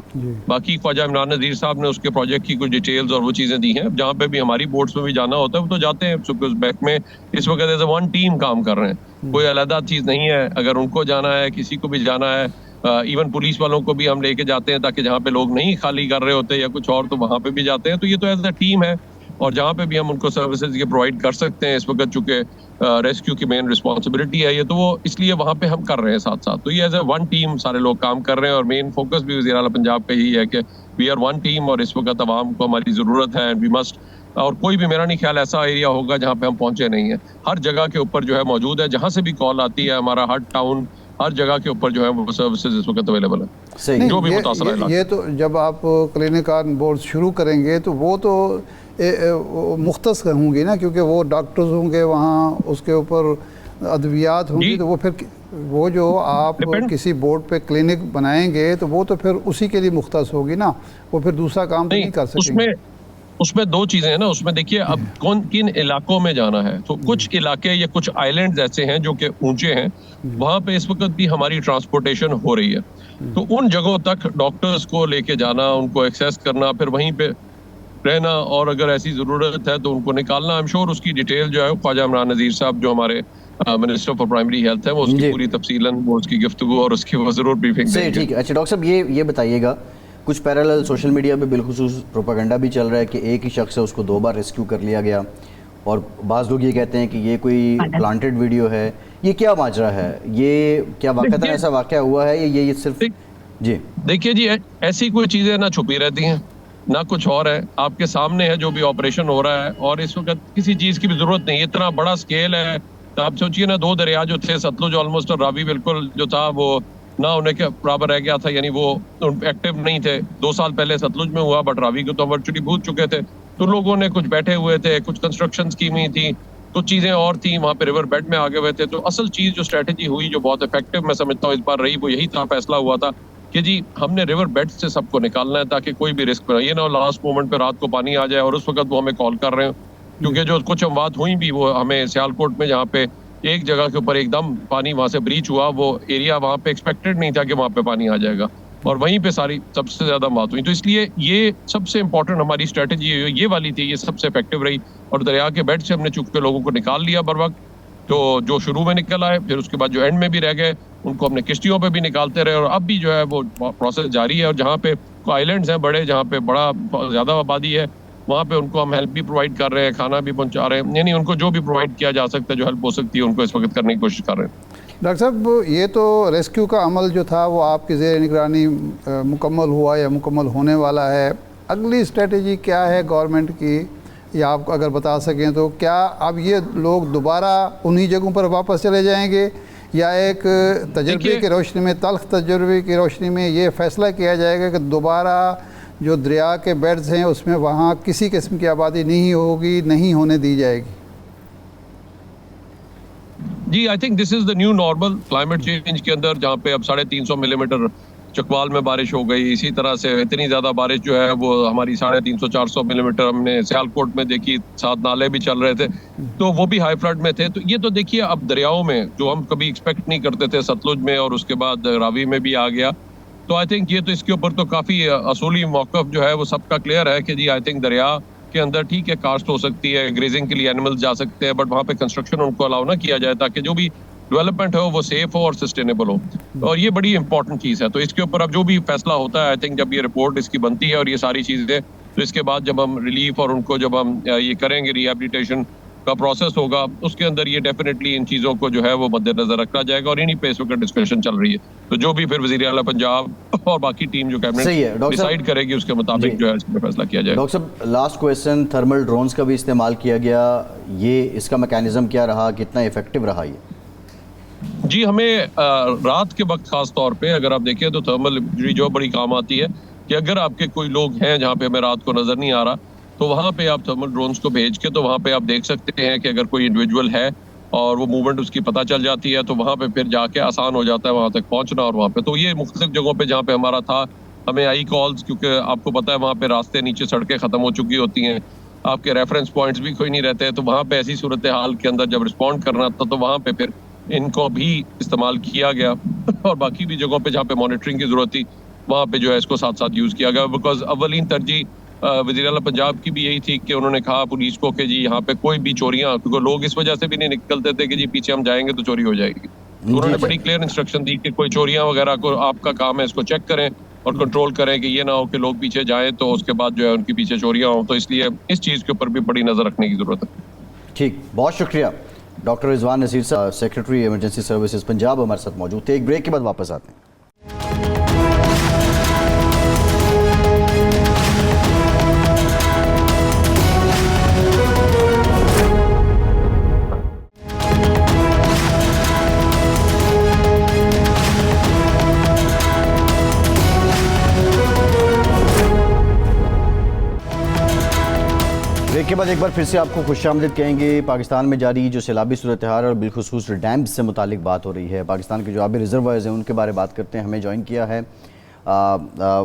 باقی خواجہ عمران نذیر صاحب نے اس کے پروجیکٹ کی کچھ ڈیٹیلز اور وہ چیزیں دی ہیں. جہاں پہ بھی ہماری بورڈز میں بھی جانا ہوتا ہے وہ تو جاتے ہیں. اس بیک میں اس وقت ایز اے ون ٹیم کام کر رہے ہیں, کوئی علیحدہ چیز نہیں ہے. اگر ان کو جانا ہے, کسی کو بھی جانا ہے, ایون پولیس والوں کو بھی ہم لے کے جاتے ہیں تاکہ جہاں پہ لوگ نہیں خالی کر رہے ہوتے یا کچھ اور, تو وہاں پہ بھی جاتے ہیں. تو یہ تو ایز اے ٹیم ہے, اور جہاں پہ بھی ہم ان کو سروسز یہ پرووائڈ کر سکتے ہیں. اس وقت چونکہ ریسکیو کی مین رسپانسبلٹی ہے یہ, تو وہ اس لیے وہاں پہ ہم کر رہے ہیں ساتھ ساتھ. تو یہ ایز اے ون ٹیم سارے لوگ کام کر رہے ہیں, اور مین فوکس بھی وزیر اعلیٰ پنجاب کا یہی ہے کہ وی آر ون ٹیم, اور اس وقت عوام کو ہماری ضرورت ہے, وی مسٹ. اور کوئی بھی میرا نہیں خیال ایسا ایریا ہوگا جہاں پہ ہم پہنچے نہیں ہیں. ہر جگہ کے اوپر جو ہے موجود ہے, جہاں سے بھی کال آتی ہے, ہمارا ہر ٹاؤن ہر جگہ کے اوپر جو ہے وہ سروسز اس وقت اویلیبل ہے جو بھی متاثرہ علاقہ. یہ تو جب آپ کلینک آن بورڈ شروع کریں گے تو وہ تو مختص ہوں گی نا, کیونکہ وہ ڈاکٹرز ہوں گے وہاں, اس کے اوپر ادویات ہوں گی. تو وہ پھر وہ جو آپ کسی بورڈ پہ کلینک بنائیں گے تو وہ تو پھر اسی کے لیے مختص ہوگی نا, وہ پھر دوسرا کام تو نہیں کر سکیں گے. اس میں دو چیزیں ہیں نا. اس میں دیکھیے اب کن علاقوں میں جانا ہے. تو کچھ علاقے یا کچھ آئیلینڈز ایسے ہیں جو کہ اونچے ہیں, وہاں پہ اس وقت بھی ہماری ٹرانسپورٹیشن ہو رہی ہے. تو ان جگہوں تک ڈاکٹرز کو لے کے جانا, ان کو ایکسیس کرنا, پھر وہیں پہ رہنا, اور اگر ایسی ضرورت ہے تو ان کو نکالنا. I'm sure اس کی ڈیٹیل جو ہے خواجہ عمران نذیر صاحب جو ہمارے منسٹر فار پرائمری ہیلتھ ہے, وہ اس کی پوری تفصیلاً وہ اس کی گفتگو اور اس کی وہ ضرور بریفنگ دیں گے. ٹھیک ہے. اچھا ڈاکٹر صاحب یہ بتائیے گا, کچھ پیرالل سوشل میڈیا پہ بالخصوص پروپیگنڈا بھی چل رہا ہے کہ ایک ہی شخص ہے, اس کو 2 بار ریسکیو کر لیا گیا, اور بعض لوگ یہ کہتے ہیں کہ یہ کوئی پلانٹڈ ویڈیو ہے. یہ کیا ماجرا ہے؟ یہ کیا واقعتاً ایسا واقعہ ہوا ہے یا یہ صرف؟ جی دیکھیے جی, ایسی کوئی چیزیں نہ چھپی رہتی ہیں نہ کچھ اور ہے. آپ کے سامنے ہے جو بھی آپریشن ہو رہا ہے, اور اس وقت کسی چیز کی بھی ضرورت نہیں. اتنا بڑا سکیل ہے. تو آپ سوچئے نا, 2 دریا جو تھے, ستلج آلموسٹ, اور راوی بالکل جو تھا وہ نہ ہونے کے برابر رہ گیا تھا, یعنی وہ ایکٹیو نہیں تھے. 2 سال پہلے ستلج میں ہوا, بٹ راوی کو تو ورچولی بھول چکے تھے. تو لوگوں نے کچھ بیٹھے ہوئے تھے, کچھ کنسٹرکشن کی ہوئی تھی, کچھ چیزیں اور تھیں وہاں پہ ریور بیڈ میں آگے ہوئے تھے. تو اصل چیز جو اسٹریٹجی ہوئی جو بہت افیکٹو میں سمجھتا ہوں اس بار رہی, وہ یہی تھا, فیصلہ ہوا تھا کہ جی ہم نے ریور بیڈ سے سب کو نکالنا ہے تاکہ کوئی بھی رسک نہ, یہ نہ لاسٹ مومنٹ پہ رات کو پانی آ جائے اور اس وقت وہ ہمیں کال کر رہے ہیں. کیونکہ جو کچھ اموات ہوئی بھی وہ ہمیں سیالکوٹ میں جہاں پہ ایک جگہ کے اوپر ایک دم پانی وہاں سے بریچ ہوا, وہ ایریا وہاں پہ ایکسپیکٹڈ نہیں تھا کہ وہاں پہ پانی آ جائے گا, اور وہیں پہ ساری سب سے زیادہ موت ہوئی. تو اس لیے یہ سب سے امپورٹنٹ ہماری اسٹریٹجی یہ والی تھی, یہ سب سے افیکٹو رہی. اور دریا کے بیڈ سے ہم نے چونکہ لوگوں کو نکال لیا بر وقت, تو جو شروع میں نکل آئے, پھر اس کے بعد جو اینڈ میں بھی رہ گئے ان کو ہم نے کشتیوں پہ بھی نکالتے رہے, اور اب بھی جو ہے وہ پروسیس جاری ہے. اور جہاں پہ آئیلینڈز ہیں بڑے, جہاں پہ بڑا زیادہ آبادی ہے, وہاں پہ ان کو ہم ہیلپ بھی پرووائڈ کر رہے ہیں, کھانا بھی پہنچا رہے ہیں, یعنی ان کو جو بھی پرووائڈ کیا جا سکتا ہے, جو ہیلپ ہو سکتی ہے, ان کو اس وقت کرنے کی کوشش کر رہے ہیں. ڈاکٹر صاحب, یہ تو ریسکیو کا عمل جو تھا وہ آپ کی زیر نگرانی مکمل ہوا یا مکمل ہونے والا ہے. اگلی اسٹریٹجی کیا ہے گورنمنٹ کی یا آپ اگر بتا سکیں تو کیا اب یہ لوگ دوبارہ انہی جگہوں پر واپس چلے جائیں گے یا ایک تجربے کی روشنی میں، تلخ تجربے کی روشنی میں یہ فیصلہ کیا جائے گا کہ دوبارہ جو دریا کے بیڈز ہیں اس میں وہاں کسی قسم کی آبادی نہیں ہوگی، نہیں ہونے دی جائے گی؟ جی I think this is the new normal climate change کے اندر، جہاں پہ اب 350 ملی میٹر چکوال میں بارش ہو گئی. اسی طرح سے اتنی زیادہ بارش جو ہے وہ ہماری 350-400 ملی میٹر ہم نے سیالکوٹ میں دیکھی. 7 نالے بھی چل رہے تھے تو وہ بھی ہائی فلڈ میں تھے. تو یہ تو دیکھیے اب دریاؤں میں جو ہم کبھی ایکسپیکٹ نہیں کرتے تھے، ستلج میں اور اس کے بعد راوی میں بھی آ گیا. تو آئی تھنک یہ تو اس کے اوپر تو کافی اصولی موقف جو ہے وہ سب کا کلیئر ہے کہ جی آئی تھنک دریا کے اندر ٹھیک ہے کاسٹ ہو سکتی ہے، گریزنگ کے لیے اینیمل جا سکتے ہیں، بٹ وہاں پہ کنسٹرکشن ان کو الاؤ نہ کیا جائے تاکہ جو بھی ڈیولپمنٹ ہو وہ سیف ہو اور سسٹینیبل ہو. اور یہ بڑی امپورٹنٹ چیز ہے. تو اس کے اوپر اب جو بھی فیصلہ ہوتا ہے آئی تھنک جب یہ رپورٹ اس کی بنتی ہے اور یہ ساری چیزیں، تو اس کے بعد جب ہم ریلیف اور ان کو جب ہم یہ کریں گے ریہیبلیٹیشن کا پروسیس ہوگا، اس کے اندر یہ ڈیفینیٹلی ان چیزوں کو جو ہے وہ مد نظر رکھا جائے گا. اور انہی پہ اس وقت ڈسکشن چل رہی ہے. تو جو بھی پھر وزیر اعلیٰ پنجاب اور باقی ٹیم جو کیبنٹ ڈیسائیڈ کرے گی اس کے مطابق جو ہے اس پہ فیصلہ کیا جائے گا. ڈاکٹر صاحب لاسٹ کویسچن، تھرمل ڈرونز کا بھی استعمال کیا گیا، یہ اس کا میکینزم کیا رہا، کتنا افیکٹو رہا یہ؟ جی ہمیں رات کے وقت خاص طور پہ اگر آپ دیکھیں تو تھرمل امیجری جو بڑی کام آتی ہے کہ اگر آپ کے کوئی لوگ ہیں جہاں پہ ہمیں رات کو نظر نہیں آ رہا تو وہاں پہ آپ تھرمل ڈرونز کو بھیج کے تو وہاں پہ آپ دیکھ سکتے ہیں کہ اگر کوئی انڈیویجول ہے اور وہ موومنٹ اس کی پتہ چل جاتی ہے تو وہاں پہ پھر جا کے آسان ہو جاتا ہے وہاں تک پہنچنا. اور وہاں پہ تو یہ مختلف جگہوں پہ جہاں پہ ہمارا تھا ہمیں آئی کالز، کیونکہ آپ کو پتہ ہے وہاں پہ راستے نیچے سڑکیں ختم ہو چکی ہوتی ہیں، آپ کے ریفرنس پوائنٹس بھی کوئی نہیں رہتے، تو وہاں پہ ایسی صورتحال کے اندر جب رسپونڈ کرنا تھا تو وہاں پہ پھر ان کو بھی استعمال کیا گیا. اور باقی بھی جگہوں پہ جہاں پہ مانیٹرنگ کی ضرورت تھی وہاں پہ جو ہے اس کو ساتھ ساتھ یوز کیا گیا. بیکاز اولین ترجیح وزیر اعلیٰ پنجاب کی بھی یہی تھی کہ انہوں نے کہا پولیس کو کہ جی یہاں پہ کوئی بھی چوریاں، کیونکہ لوگ اس وجہ سے بھی نہیں نکلتے تھے کہ جی پیچھے ہم جائیں گے تو چوری ہو جائے گی. تو انہوں نے بڑی کلیئر انسٹرکشن دی کہ کوئی چوریاں وغیرہ کو آپ کا کام ہے اس کو چیک کریں اور کنٹرول کریں کہ یہ نہ ہو کہ لوگ پیچھے جائیں تو اس کے بعد جو ہے ان کے پیچھے چوریاں ہوں. تو اس لیے اس چیز کے اوپر بھی بڑی نظر رکھنے کی ضرورت ہے. ٹھیک، بہت شکریہ ڈاکٹر رضوان نذیر صاحب، سیکرٹری ایمرجنسی سروسز پنجاب ہمارے ساتھ موجود تھے. ایک بریک کے بعد واپس آتے ہیں. بریک کے بعد ایک بار پھر سے آپ کو خوش آمدید کہیں گے. پاکستان میں جاری جو سیلابی صورتحال اور بالخصوص ڈیمز سے متعلق بات ہو رہی ہے. پاکستان کے جو آبی ریزروائرز ہیں ان کے بارے بات کرتے ہیں. ہمیں جوائن کیا ہے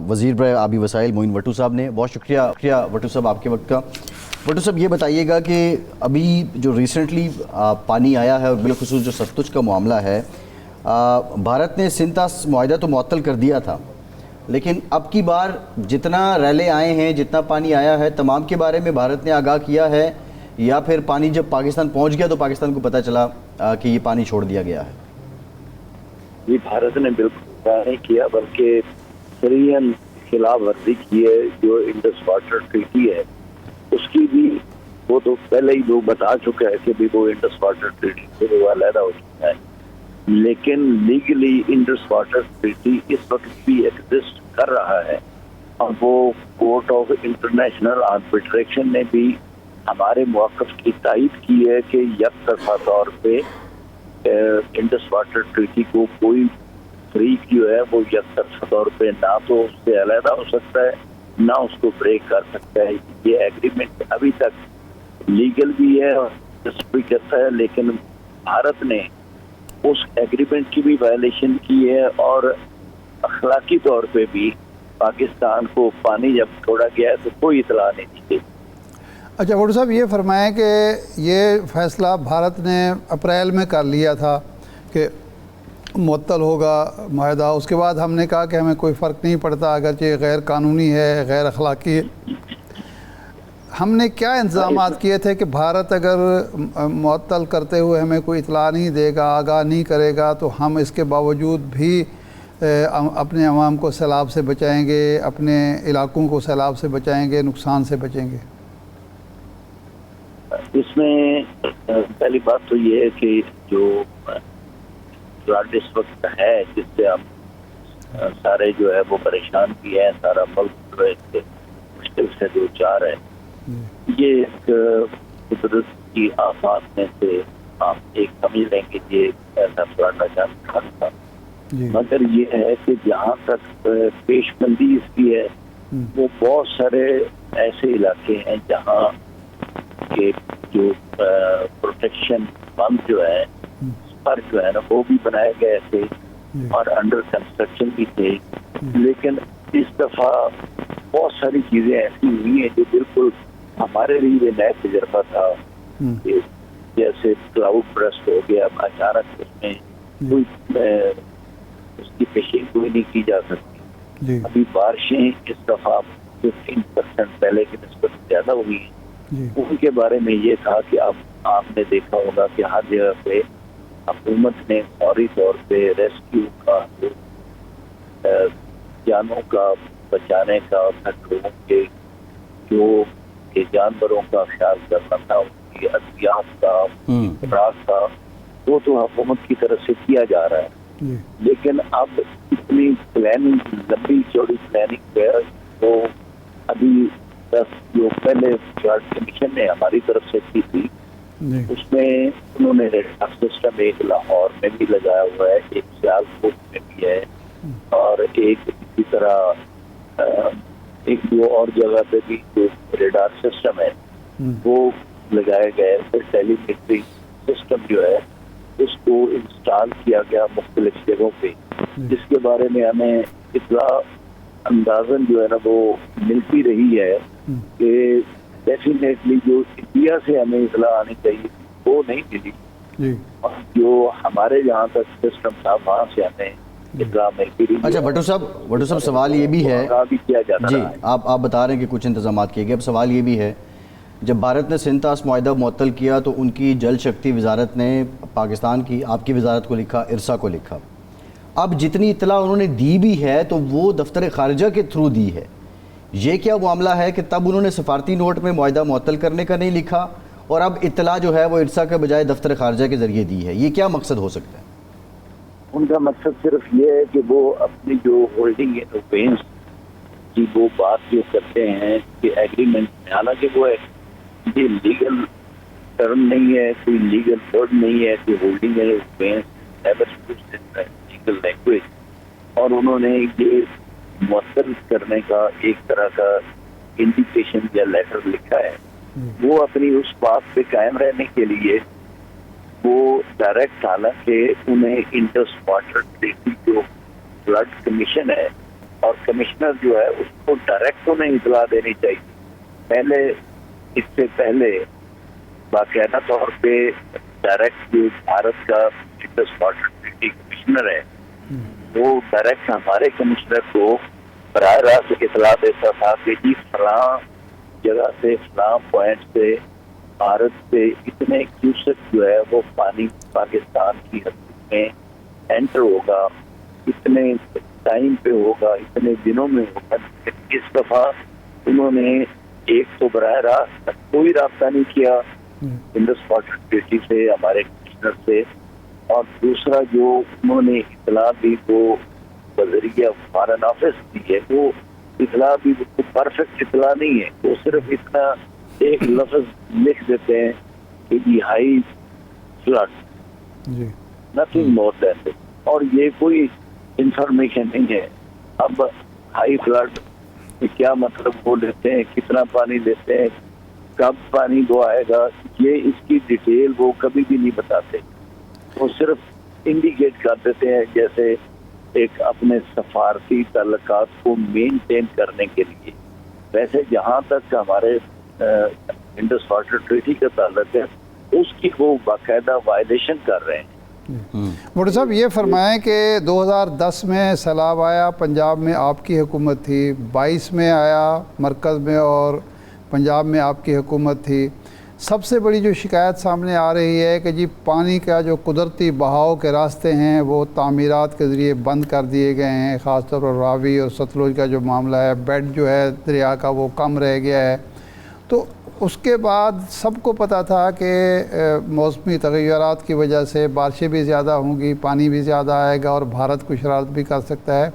وزیر برائے آبی وسائل معین وٹو صاحب نے. بہت شکریہ وٹو صاحب آپ کے وقت کا. وٹو صاحب یہ بتائیے گا کہ ابھی جو ریسنٹلی پانی آیا ہے اور بالخصوص جو ستلج کا معاملہ ہے، بھارت نے سنتاس معاہدہ تو معطل کر دیا تھا، لیکن اب کی بار جتنا ریلے آئے ہیں، جتنا پانی آیا ہے، تمام کے بارے میں بھارت نے آگاہ کیا ہے یا پھر پانی جب پاکستان پہنچ گیا تو پاکستان کو پتہ چلا کہ یہ پانی چھوڑ دیا گیا ہے؟ جی بھارت نے بالکل نہیں کیا بلکہ سرین خلاف ورزی کی ہے. جو انڈس واٹر ٹریٹی ہے اس کی بھی وہ تو پہلے ہی لوگ بتا چکے ہیں کہ بھی وہ انڈس واٹر ٹریٹی سے وہ علیحدہ ہو چکا ہے، لیکن لیگلی انڈس واٹر ٹریٹی اس وقت بھی ایگزسٹ کر رہا ہے. اور وہ کورٹ آف انٹرنیشنل آربیٹریشن نے بھی ہمارے موقف کی تائید کی ہے کہ یک طرفہ طور پہ انڈس واٹر ٹریٹی کو کوئی فریق جو ہے وہ یک طرفہ طور پہ نہ تو اس سے علیحدہ ہو سکتا ہے نہ اس کو بریک کر سکتا ہے. یہ ایگریمنٹ ابھی تک لیگل بھی ہے اور بھی کرتا ہے، لیکن بھارت نے اس ایگریمنٹ کی بھی وائلیشن کی ہے اور اخلاقی طور پہ بھی پاکستان کو پانی جب چھوڑا گیا ہے تو کوئی اطلاع نہیں دی گئی. اچھا وٹو صاحب یہ فرمائیں کہ یہ فیصلہ بھارت نے اپریل میں کر لیا تھا کہ معطل ہوگا معاہدہ، اس کے بعد ہم نے کہا کہ ہمیں کوئی فرق نہیں پڑتا اگرچہ غیر قانونی ہے، غیر اخلاقی ہے. ہم نے کیا انتظامات کیے تھے کہ بھارت اگر معطل کرتے ہوئے ہمیں کوئی اطلاع نہیں دے گا، آگاہ نہیں کرے گا، تو ہم اس کے باوجود بھی اپنے عوام کو سیلاب سے بچائیں گے، اپنے علاقوں کو سیلاب سے بچائیں گے، نقصان سے بچیں گے؟ اس میں پہلی بات تو یہ ہے کہ جو فلڈ اس وقت ہے جس سے ہم سارے جو ہے وہ پریشان بھی ہیں، سارا ملک جو ہے مشکل سے دو چار ہے، یہ ایک قدرت کی آفات میں سے آپ ایک سمجھ لیں کہ یہ ایسا پرانا جان تھا، مگر یہ ہے کہ جہاں تک پیش بندی اس کی ہے وہ بہت سارے ایسے علاقے ہیں جہاں کہ جو پروٹیکشن بند جو ہے پر جو ہے نا وہ بھی بنائے گئے تھے اور انڈر کنسٹرکشن بھی تھے، لیکن اس دفعہ بہت ساری چیزیں ایسی ہوئی ہیں جو بالکل ہمارے لیے نیا تجربہ تھا، جیسے کلاؤڈ برسٹ ہو گیا، اچانک اس میں کوئی اس کی پیشین کوئی نہیں کی جا سکتی۔ ابھی بارشیں اس دفعہ 15% پہلے کی نسبت زیادہ ہوئی ہیں، ان کے بارے میں یہ تھا کہ اب آپ نے دیکھا ہوگا کہ ہر جگہ پہ حکومت نے فوری طور پہ ریسکیو کا، جانوں کا بچانے کا، لوگوں کے جو جانوروں کا خیال کرنا تھا، ان کی ادویات کا، خوراک کا، وہ تو حکومت کی طرف سے کیا جا رہا ہے، لیکن اب اتنی پلاننگ، لمبی چوڑی پلاننگ ہے وہ ابھی جو پہلے فلڈ کمیشن نے ہماری طرف سے کی تھی، اس میں انہوں نے ریڈار سسٹم ایک لاہور میں بھی لگایا ہوا ہے، ایک سیالکوٹ میں بھی ہے، اور ایک اسی طرح ایک دو اور جگہ پہ بھی جو ریڈار سسٹم ہے وہ لگائے گئے، پھر ٹیلی میٹری سسٹم جو ہے اس کو انسٹال کیا گیا مختلف جگہوں پہ، جس کے بارے میں ہمیں اطلاع اندازاً جو ہے نا وہ ملتی رہی ہے کہ ڈیفینیٹلی جو انڈیا سے ہمیں اطلاع آنی چاہیے وہ نہیں ملی، اور جو ہمارے جہاں تک سسٹم تھا وہاں سے ہمیں اطلاع ملتی رہی۔ اچھا بھٹو صاحب سوال یہ بھی ہے، جی آپ بتا رہے ہیں کہ کچھ انتظامات کیے گئے، اب سوال یہ بھی ہے جب بھارت نے سنتاس معاہدہ معطل کیا تو ان کی جل شکتی وزارت نے پاکستان کی آپ کی وزارت کو لکھا، ارسا کو لکھا، اب جتنی اطلاع انہوں نے دی بھی ہے تو وہ دفتر خارجہ کے تھرو دی ہے، یہ کیا معاملہ ہے کہ تب انہوں نے سفارتی نوٹ میں معاہدہ معطل کرنے کا نہیں لکھا اور اب اطلاع جو ہے وہ ارسا کے بجائے دفتر خارجہ کے ذریعے دی ہے، یہ کیا مقصد ہو سکتا ہے؟ ان کا مقصد صرف یہ ہے کہ وہ اپنی جو ہولڈنگ اوپینس کی وہ بات جو کرتے ہیں کہ ایگریمنٹ میں، حالانکہ وہ یہ لیگل ٹرم نہیں ہے، کوئی لیگل ورڈ نہیں ہے کہ ہولڈنگ اوپینس لیگل لینگویج، اور انہوں نے یہ معطل کرنے کا ایک طرح کا انڈیکیشن یا لیٹر لکھا ہے، وہ اپنی اس بات پہ قائم رہنے کے لیے وہ ڈائریکٹ، حالانکہ انہیں انڈس واٹر ٹریٹی جو فلڈ کمیشن ہے اور کمشنر جو ہے اس کو ڈائریکٹ انہیں اطلاع دینی چاہیے، پہلے اس سے پہلے باقاعدہ طور پہ ڈائریکٹ جو بھارت کا انڈس واٹر ٹریٹی کمشنر ہے وہ ڈائریکٹ ہمارے کمشنر کو براہ راست اطلاع دیتا تھا کہ جی فلاں جگہ سے، فلاں پوائنٹ سے بھارت سے اتنے کیوسک جو ہے وہ پانی پاکستان کی حدود میں انٹر ہوگا، اتنے ٹائم پہ ہوگا، اتنے دنوں میں ہوگا۔ اس دفعہ انہوں نے ایک تو براہ راست کوئی رابطہ نہیں کیا انڈس واٹر ٹریٹی سے، ہمارے کمشنر سے، اور دوسرا جو انہوں نے اطلاع دی وہ بذریعہ فارن آفس دی ہے، وہ اطلاع بھی پرفیکٹ اطلاع نہیں ہے، وہ صرف اتنا ایک لفظ لکھ دیتے ہیں کہ جی ہائی فلڈ، نتھنگ مور دین دس، اور یہ کوئی انفارمیشن نہیں ہے۔ اب ہائی فلڈ کیا مطلب وہ لیتے ہیں، کتنا پانی لیتے ہیں، کب پانی وہ آئے گا، یہ اس کی ڈیٹیل وہ کبھی بھی نہیں بتاتے، وہ صرف انڈیکیٹ کر دیتے ہیں جیسے ایک اپنے سفارتی تعلقات کو مینٹین کرنے کے لیے۔ ویسے جہاں تک ہمارے انڈس واٹر ٹریٹی کا تعلق ہے اس کی وہ باقاعدہ وائلیشن کر رہے ہیں۔ بھٹو صاحب یہ فرمائیں کہ 2010 میں سیلاب آیا، پنجاب میں آپ کی حکومت تھی، 22 میں آیا مرکز میں اور پنجاب میں آپ کی حکومت تھی، سب سے بڑی جو شکایت سامنے آ رہی ہے کہ جی پانی کا جو قدرتی بہاؤ کے راستے ہیں وہ تعمیرات کے ذریعے بند کر دیے گئے ہیں، خاص طور پر راوی اور ستلج کا جو معاملہ ہے، بیڈ جو ہے دریا کا وہ کم رہ گیا ہے۔ تو اس کے بعد سب کو پتہ تھا کہ موسمی تغیرات کی وجہ سے بارشیں بھی زیادہ ہوں گی، پانی بھی زیادہ آئے گا اور بھارت کو شرارت بھی کر سکتا ہے۔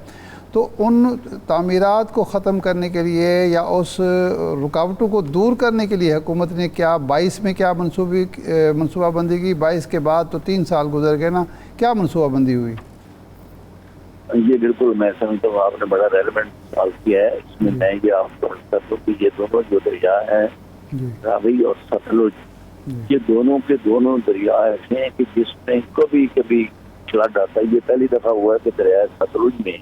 تو ان تعمیرات کو ختم کرنے کے لیے یا اس رکاوٹوں کو دور کرنے کے لیے حکومت نے کیا 22 میں کیا منصوبہ بندی کی؟ 22 کے بعد تو 3 سال گزر گئے نا، کیا منصوبہ بندی ہوئی؟ یہ بالکل میں سمجھتا ہوں آپ نے بڑا ریلیونٹ سوال کیا ہے. اس میں میں یہ آپ کو بتا دوں کہ یہ دونوں جو دریا ہیں راوی اور ستلج، یہ دونوں کے دونوں دریا ایسے ہیں کہ جس میں کبھی کبھی فلڈ آتا ہے. یہ پہلی دفعہ ہوا ہے کہ دریائے ستلج میں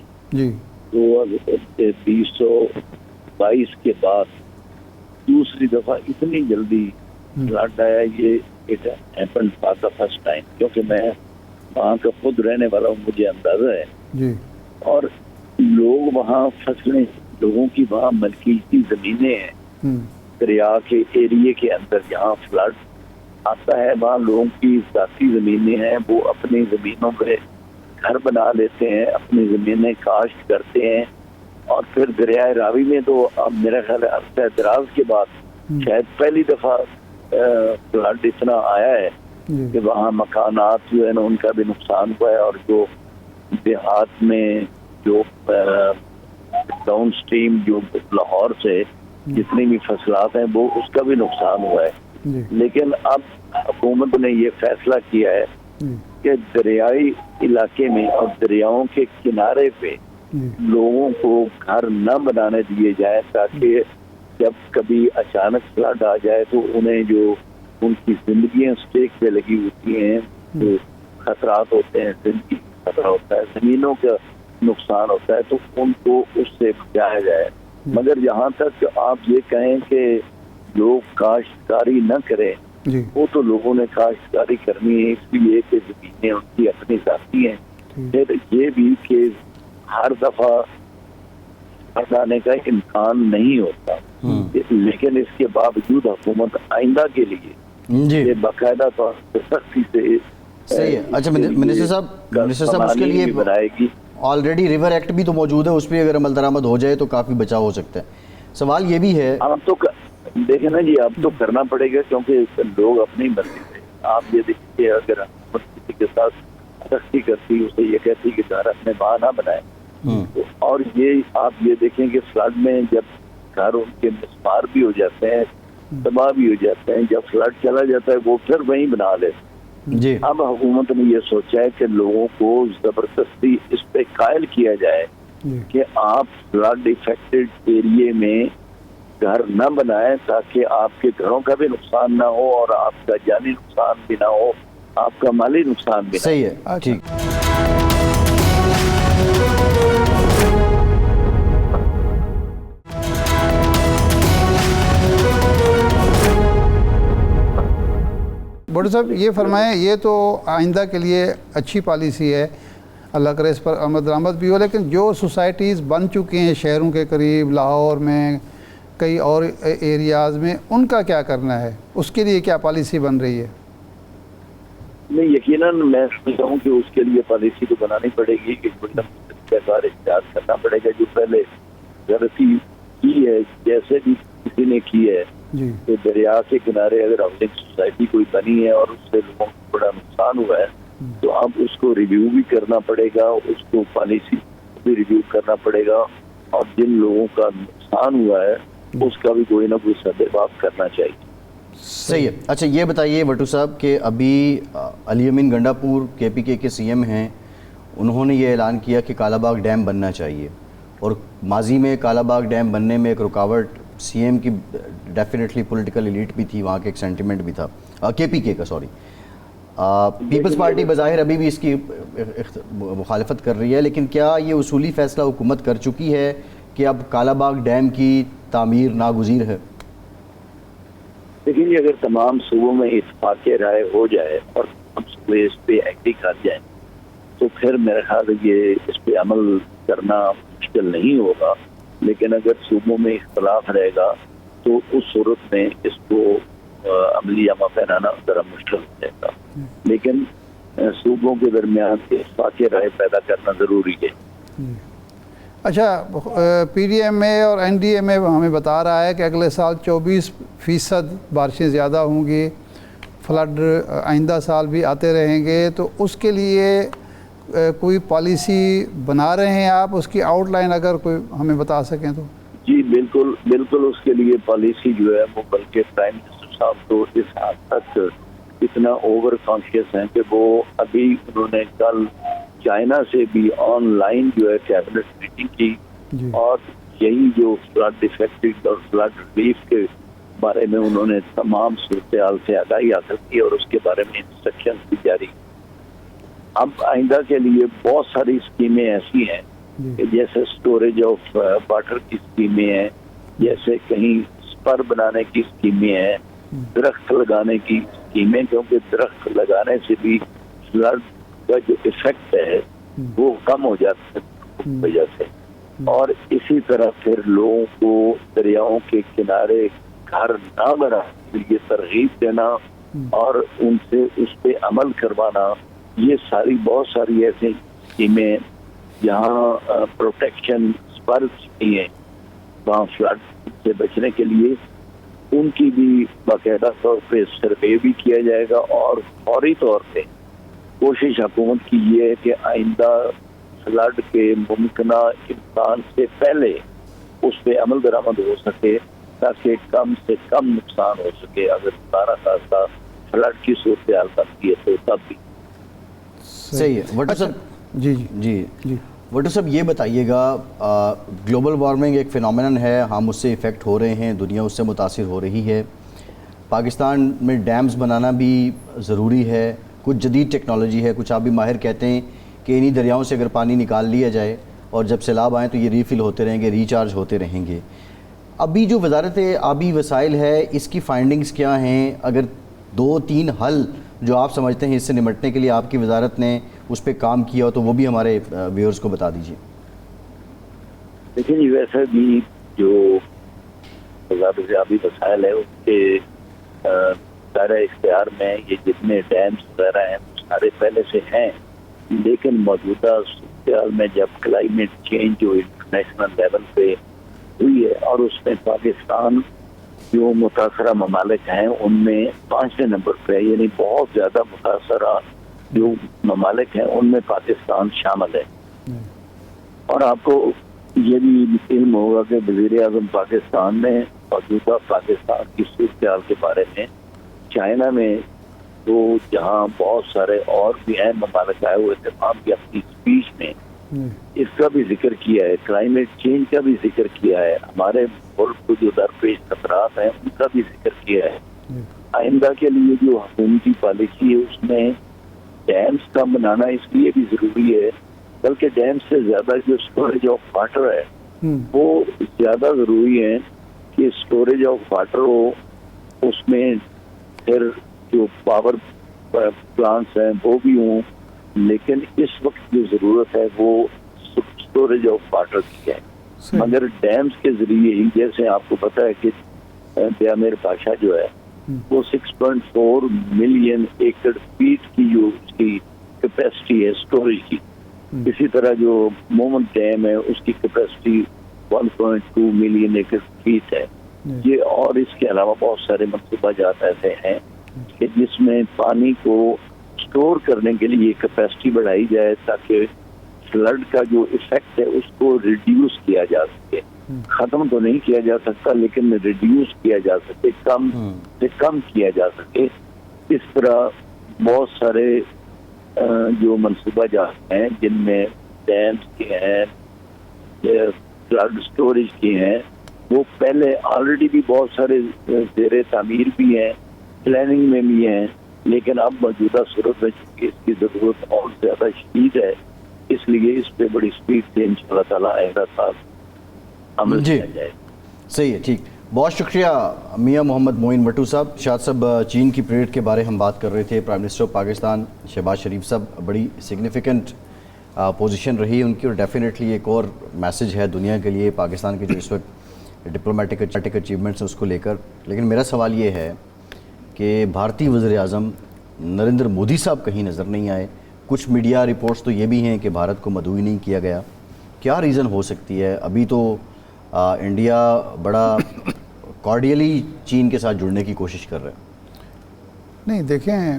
2022 کے بعد دوسری دفعہ اتنی جلدی فلڈ آیا. یہ it happened for the first time, کیونکہ میں وہاں کا خود رہنے والا ہوں، مجھے اندازہ ہے. اور لوگ وہاں فصلیں، لوگوں کی وہاں ملکیتی زمینیں ہیں دریا کے ایریے کے اندر. جہاں فلڈ آتا ہے وہاں لوگوں کی ذاتی زمینیں ہیں، وہ اپنی زمینوں پہ گھر بنا لیتے ہیں، اپنی زمینیں کاشت کرتے ہیں. اور پھر دریائے راوی میں تو اب میرا خیال ہے عرصہ دراز کے بعد شاید پہلی دفعہ فلڈ اتنا آیا ہے کہ وہاں مکانات جو ہے نا ان کا بھی نقصان ہوا ہے، اور جو دیہات میں جو ڈاؤن سٹریم جو لاہور سے جتنی بھی فصلات ہیں وہ اس کا بھی نقصان ہوا ہے. لیکن اب حکومت نے یہ فیصلہ کیا ہے کہ دریائی علاقے میں اور دریاؤں کے کنارے پہ لوگوں کو گھر نہ بنانے دیے جائیں، تاکہ جب کبھی اچانک فلڈ آ جائے تو انہیں جو ان کی زندگیاں اسٹیک پہ لگی ہوتی ہیں، جو خطرات ہوتے ہیں، زندگی کا خطرہ ہوتا ہے، زمینوں کا نقصان ہوتا ہے، تو ان کو اس سے بچایا جائے. مگر جہاں تک آپ یہ کہیں کہ لوگ کاشتکاری نہ کریں، وہ تو لوگوں نے کاشتکاری کرنی ہے، اس لیے کہ زمینیں ان کی اپنی ذاتی ہیں. پھر یہ بھی کہ ہر دفعہ ہٹانے کا امکان نہیں ہوتا، لیکن اس کے باوجود حکومت آئندہ کے لیے باقاعدہ طور پر سختی سے صحیح ہے. اچھا منسٹر صاحب اس کے لیے بنائے گی. آلریڈی ریور ایکٹ بھی تو موجود ہے، اس پہ اگر عمل درآمد ہو جائے تو کافی بچاؤ ہو سکتا ہے. سوال یہ بھی ہے، اب تو دیکھیں نا جی، اب تو کرنا پڑے گا، کیونکہ لوگ اپنی مرضی سے. آپ یہ دیکھیے اگر حکومت کسی کے ساتھ سختی کرتی، اسے یہ کہتی کہ گھر اپنے وہاں نہ بنائے، اور یہ آپ یہ دیکھیں کہ فلڈ میں جب گھر ان کے مسمار بھی ہو جاتے ہیں، تباہ بھی ہو جاتے ہیں، جب فلڈ چلا جاتا ہے وہ پھر وہیں بنا لیتے. اب حکومت نے یہ سوچا ہے کہ لوگوں کو زبردستی اس پہ قائل کیا جائے کہ آپ فلڈ افیکٹڈ ایریے میں گھر نہ بنائیں، تاکہ آپ کے گھروں کا بھی نقصان نہ ہو اور آپ کا جانی نقصان بھی نہ ہو، آپ کا مالی نقصان بھی نہ ہو. صحیح ہے، ٹھیک. بڑھو صاحب یہ فرمائیں، یہ تو آئندہ کے لیے اچھی پالیسی ہے، اللہ کرے اس پر عمل درآمد بھی ہو، لیکن جو سوسائٹیز بن چکی ہیں شہروں کے قریب، لاہور میں، کئی اور ایریاز میں، ان کا کیا کرنا ہے؟ اس کے لیے کیا پالیسی بن رہی ہے؟ نہیں، یقیناً میں سمجھتا ہوں کہ اس کے لیے پالیسی تو بنانی پڑے گی کہ کار احتیاط کرنا پڑے گا. جو پہلے غلطی کی ہے، جیسے بھی کسی نے کی ہے، کہ دریا کے کنارے اگر ہاؤسنگ سوسائٹی کوئی بنی ہے اور اس سے لوگوں کو بڑا نقصان ہوا ہے، تو اب اس کو ریویو بھی کرنا پڑے گا، اس کو پالیسی بھی ریویو کرنا پڑے گا، اور جن لوگوں کا نقصان ہوا ہے اس کا بھی کوئی نہ کوئی سدباب کرنا چاہیے. صحیح ہے. اچھا یہ بتائیے بٹو صاحب کہ ابھی علی امین گنڈا پور KPK کے CM ہیں، انہوں نے یہ اعلان کیا کہ کالا باغ ڈیم بننا چاہیے، اور ماضی میں کالا باغ ڈیم بننے میں ایک رکاوٹ CM کی ڈیفینیٹلی پولیٹیکل ایلیٹ بھی تھی، وہاں کے ایک سینٹیمنٹ بھی تھا KPK کا، سوری پیپلز پارٹی بظاہر ابھی بھی اس کی مخالفت کر رہی ہے، لیکن کیا یہ اصولی فیصلہ حکومت کر چکی ہے کہ اب کالا باغ ڈیم کی تعمیر ناگزیر ہے؟ لیکن اگر تمام صوبوں میں اتفاق رائے ہو جائے اور ہم صوبے اس پہ ایگری کر جائیں تو پھر میرے خیال یہ اس پہ عمل کرنا مشکل نہیں ہوگا. لیکن اگر صوبوں میں اختلاف رہے گا تو اس صورت میں اس کو عملی جامہ پہنانا ذرا مشکل ہو جائے گا. لیکن صوبوں کے درمیان اتفاق رائے پیدا کرنا ضروری ہے. اچھا PDMA اور NDMA ہمیں بتا رہا ہے کہ اگلے سال 24% بارشیں زیادہ ہوں گی، فلڈ آئندہ سال بھی آتے رہیں گے، تو اس کے لیے کوئی پالیسی بنا رہے ہیں آپ؟ اس کی آؤٹ لائن اگر کوئی ہمیں بتا سکیں تو. جی بالکل بالکل، اس کے لیے پالیسی جو ہے وہ بلکہ پرائم منسٹر صاحب تو اس حد تک اتنا اوور کانشیس ہیں کہ وہ ابھی انہوں نے کل چائنا سے بھی آن لائن جو ہے کیبنٹ میٹنگ کی جی. اور یہی جو فلڈ افیکٹڈ اور فلڈ ریلیف کے بارے میں انہوں نے تمام صورتحال سے آگاہی حاصل کی اور اس کے بارے میں انسٹرکشن بھی جاری. اب آئندہ کے لیے بہت ساری اسکیمیں ایسی ہیں کہ جیسے اسٹوریج آف واٹر کی اسکیمیں ہیں، جیسے کہیں اسپر بنانے کی اسکیمیں ہیں، درخت لگانے کی اسکیمیں، کیونکہ درخت لگانے سے بھی فلڈ کا جو افیکٹ ہے وہ کم ہو جاتا ہے اس وجہ سے. اور اسی طرح پھر لوگوں کو دریاؤں کے کنارے گھر نہ بنانے کے لیے ترغیب دینا اور ان سے اس پہ عمل کروانا، یہ ساری بہت ساری ایسی اسکیمیں جہاں پروٹیکشن اسپرس کی ہیں وہاں فلڈ سے بچنے کے لیے، ان کی بھی باقاعدہ طور پہ سروے بھی کیا جائے گا. اور فوری طور پہ کوشش حکومت کی یہ ہے کہ آئندہ فلڈ کے ممکنہ امکان سے پہلے اس پہ عمل درآمد ہو سکے تاکہ کم سے کم نقصان ہو سکے. اگر سارا خاصا فلڈ کی صورتحال بنتی ہے تو تب بھی. صحیح ہے. وٹو صاحب جی جی جی وٹو صاحب یہ بتائیے گا، گلوبل وارمنگ ایک فینومینن ہے، ہم اس سے افیکٹ ہو رہے ہیں، دنیا اس سے متاثر ہو رہی ہے. پاکستان میں ڈیمز بنانا بھی ضروری ہے، کچھ جدید ٹیکنالوجی ہے، کچھ آبی ماہر کہتے ہیں کہ انہی دریاؤں سے اگر پانی نکال لیا جائے اور جب سیلاب آئیں تو یہ ریفل ہوتے رہیں گے، ریچارج ہوتے رہیں گے. ابھی جو وزارت آبی وسائل ہے اس کی فائنڈنگز کیا ہیں؟ اگر 2-3 حل جو آپ سمجھتے ہیں اس سے نمٹنے کے لیے آپ کی وزارت نے اس پہ کام کیا ہو تو وہ بھی ہمارے ویورز کو بتا دیجیے. لیکن ویسے بھی جو وزارت آبی وسائل ہے اس کے دائرہ اختیار میں یہ جتنے ڈیمز وغیرہ ہیں سارے پہلے سے ہیں، لیکن موجودہ صورتحال میں جب کلائمیٹ چینج جو انٹرنیشنل لیول پہ ہوئی ہے اور اس میں پاکستان جو متاثرہ ممالک ہیں ان میں 5ویں نمبر پہ ہے، یعنی بہت زیادہ متاثرہ جو ممالک ہیں ان میں پاکستان شامل ہے. اور آپ کو یہ بھی علم ہوگا کہ وزیر اعظم پاکستان نے موجودہ پاکستان کی صورتحال کے بارے میں چائنا میں تو جہاں بہت سارے اور بھی اہم ممالک آئے ہوئے تھے وہاں بھی اپنی اسپیچ میں اس کا بھی ذکر کیا ہے، کلائمیٹ چینج کا بھی ذکر کیا ہے، ہمارے ملک کو جو درپیش خطرات ہیں ان کا بھی ذکر کیا ہے. آئندہ کے لیے جو حکومتی پالیسی ہے اس میں ڈیمز کا بنانا اس لیے بھی ضروری ہے، بلکہ ڈیمز سے زیادہ جو اسٹوریج آف واٹر ہے وہ زیادہ ضروری ہے کہ اسٹوریج آف واٹر ہو، اس میں پھر جو پاور پلانٹس ہیں وہ بھی ہوں، لیکن اس وقت جو ضرورت ہے وہ اسٹوریج آف واٹر کی ہے. مگر ڈیمز کے ذریعے ہی جیسے آپ کو پتہ ہے کہ بیامیر پاشا جو ہے وہ 6.4 ملین ایکڑ فیٹ کی جو اس کی کیپیسٹی ہے اسٹوریج کی، اسی طرح جو مومنٹ ڈیم ہے اس کی کیپیسٹی 1.2 ملین ایکڑ فیٹ ہے. یہ اور اس کے علاوہ بہت سارے منصوبہ جات ایسے ہیں کہ جس میں پانی کو اسٹور کرنے کے لیے کیپیسٹی بڑھائی جائے تاکہ فلڈ کا جو ایفیکٹ ہے اس کو ریڈیوس کیا جا سکے. ختم تو نہیں کیا جا سکتا لیکن ریڈیوس کیا جا سکے، کم سے کم کیا جا سکے. اس طرح بہت سارے جو منصوبہ جات ہیں جن میں ڈیمز کے ہیں، فلڈ اسٹوریج کے ہیں، وہ پہلے آلریڈی بھی بہت سارے زیر تعمیر بھی ہیں، پلاننگ میں بھی ہیں، لیکن اب موجودہ صورت میں چونکہ اس کی ضرورت اور زیادہ شدید ہے اس لیے اس پہ بڑی اسپیڈ سے انشاءاللہ تعالیٰ آئندہ سال عمل کیا جائے. صحیح ہے، ٹھیک. بہت شکریہ میاں محمد معین وٹو صاحب. شاد صاحب چین کی پیریڈ کے بارے ہم بات کر رہے تھے. Prime minister of Pakistan Shehbaz Sharif صاحب بڑی سگنیفیکنٹ پوزیشن رہی ان کی اور ڈیفینیٹلی ایک اور میسج ہے دنیا کے لیے پاکستان کے جو اس وقت ڈپلومیٹک اچیومنٹس ہیں اس کو لے کر. لیکن میرا سوال یہ ہے کہ بھارتی وزیر اعظم نریندر مودی صاحب کہیں نظر نہیں آئے. کچھ میڈیا رپورٹس تو یہ بھی ہیں کہ بھارت کو مدعو ہی نہیں کیا گیا. کیا ریزن ہو سکتی ہے؟ ابھی تو انڈیا بڑا کارڈیلی چین کے ساتھ جڑنے کی کوشش کر رہا ہے. نہیں دیکھیں،